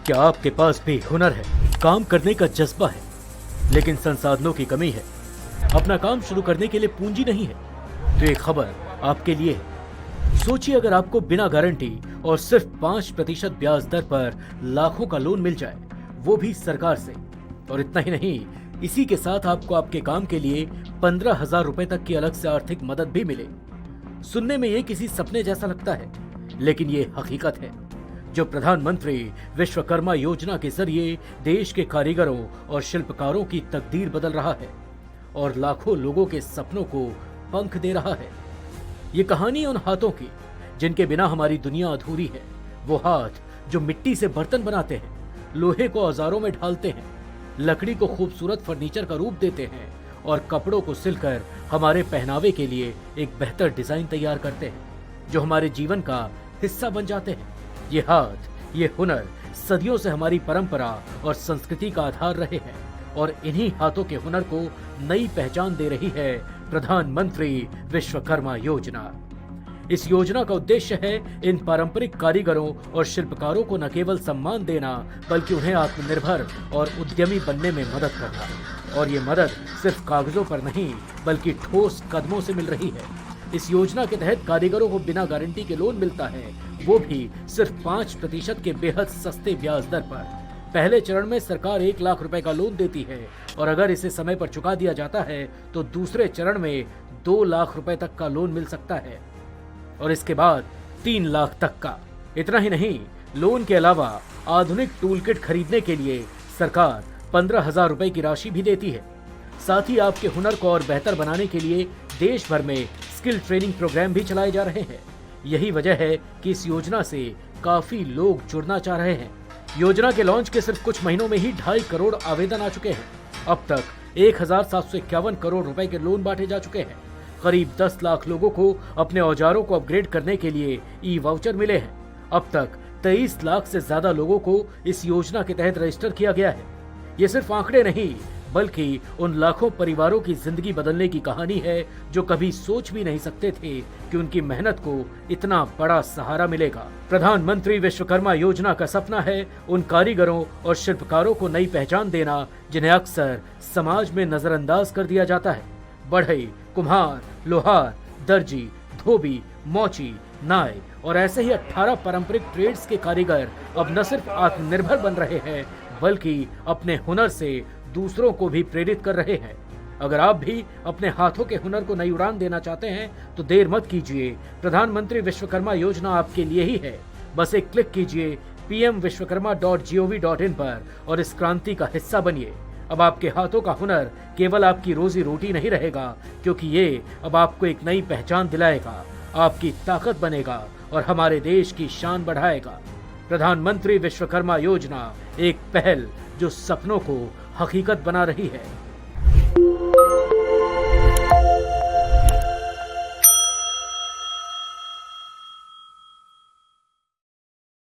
क्या आपके पास भी हुनर है, काम करने का जज्बा है, लेकिन संसाधनों की कमी है, अपना काम शुरू करने के लिए पूंजी नहीं है? तो ये खबर आपके लिए है। सोचिए, अगर आपको बिना गारंटी और सिर्फ 5% ब्याज दर पर लाखों का लोन मिल जाए, वो भी सरकार से। और इतना ही नहीं, इसी के साथ आपको आपके काम के लिए 15,000 रुपए तक की अलग से आर्थिक मदद भी मिले। सुनने में ये किसी सपने जैसा लगता है, लेकिन ये हकीकत है जो प्रधानमंत्री विश्वकर्मा योजना के जरिए देश के कारीगरों और शिल्पकारों की तकदीर बदल रहा है और लाखों लोगों के सपनों को पंख दे रहा है। ये कहानी उन हाथों की जिनके बिना हमारी दुनिया अधूरी है। वो हाथ जो मिट्टी से बर्तन बनाते हैं, लोहे को औजारों में ढालते हैं, लकड़ी को खूबसूरत फर्नीचर का रूप देते हैं और कपड़ों को सिलकर हमारे पहनावे के लिए एक बेहतर डिजाइन तैयार करते हैं, जो हमारे जीवन का हिस्सा बन जाते हैं। ये हाथ, ये हुनर सदियों से हमारी परंपरा और संस्कृति का आधार रहे हैं और इन्हीं हाथों के हुनर को नई पहचान दे रही है प्रधानमंत्री विश्वकर्मा योजना। इस योजना का उद्देश्य है इन पारंपरिक कारीगरों और शिल्पकारों को न केवल सम्मान देना, बल्कि उन्हें आत्मनिर्भर और उद्यमी बनने में मदद करना। और ये मदद सिर्फ कागजों पर नहीं, बल्कि ठोस कदमों से मिल रही है। इस योजना के तहत कारीगरों को बिना गारंटी के लोन मिलता है, वो भी सिर्फ 5% के बेहद सस्ते ब्याज दर पर। पहले चरण में सरकार 1 लाख रुपए का लोन देती है और अगर इसे समय पर चुका दिया जाता है तो दूसरे चरण में 2 लाख रुपए तक का लोन मिल सकता है और इसके बाद 3 लाख तक का। इतना ही नहीं, लोन के अलावा आधुनिक टूल किट खरीदने के लिए सरकार 15,000 रुपए की राशि भी देती है। साथ ही आपके हुनर को और बेहतर बनाने के लिए देश भर में स्किल ट्रेनिंग प्रोग्राम भी चलाए जा रहे हैं। यही वजह है कि इस योजना से काफी लोग जुड़ना चाह रहे हैं। योजना के लॉन्च के सिर्फ कुछ महीनों में ही 2.5 करोड़ आवेदन आ चुके हैं। अब तक 1,751 करोड़ रुपए के लोन बांटे जा चुके हैं। करीब 10 लाख लोगों को अपने औजारों को अपग्रेड करने के लिए ई वाउचर मिले हैं। अब तक 23 लाख से ज्यादा लोगों को इस योजना के तहत रजिस्टर किया गया है। ये सिर्फ आंकड़े नहीं, बल्कि उन लाखों परिवारों की जिंदगी बदलने की कहानी है जो कभी सोच भी नहीं सकते थे कि उनकी मेहनत को इतना बड़ा सहारा मिलेगा। प्रधानमंत्री विश्वकर्मा योजना का सपना है उन कारीगरों और शिल्पकारों को नई पहचान देना जिन्हें अक्सर समाज में नजरअंदाज कर दिया जाता है। बढ़ई, कुम्हार, लोहार, दर्जी, धोबी, मोची, नाई और ऐसे ही 18 पारंपरिक ट्रेड्स के कारीगर अब न सिर्फ आत्मनिर्भर बन रहे हैं, बल्कि अपने हुनर से दूसरों को भी प्रेरित कर रहे हैं। अगर आप भी अपने हाथों के हुनर को नई उड़ान देना चाहते हैं तो देर मत कीजिए। प्रधानमंत्री विश्वकर्मा योजना आपके लिए ही है। बस एक क्लिक कीजिए pmvishwakarma.gov.in पर और इस क्रांति का हिस्सा बनिए। अब आपके हाथों का हुनर केवल आपकी रोजी रोटी नहीं रहेगा, क्योंकि ये अब आपको एक नई पहचान दिलाएगा, आपकी ताकत बनेगा और हमारे देश की शान बढ़ाएगा। प्रधानमंत्री विश्वकर्मा योजना एक पहल जो सपनों को हकीकत बना रही है।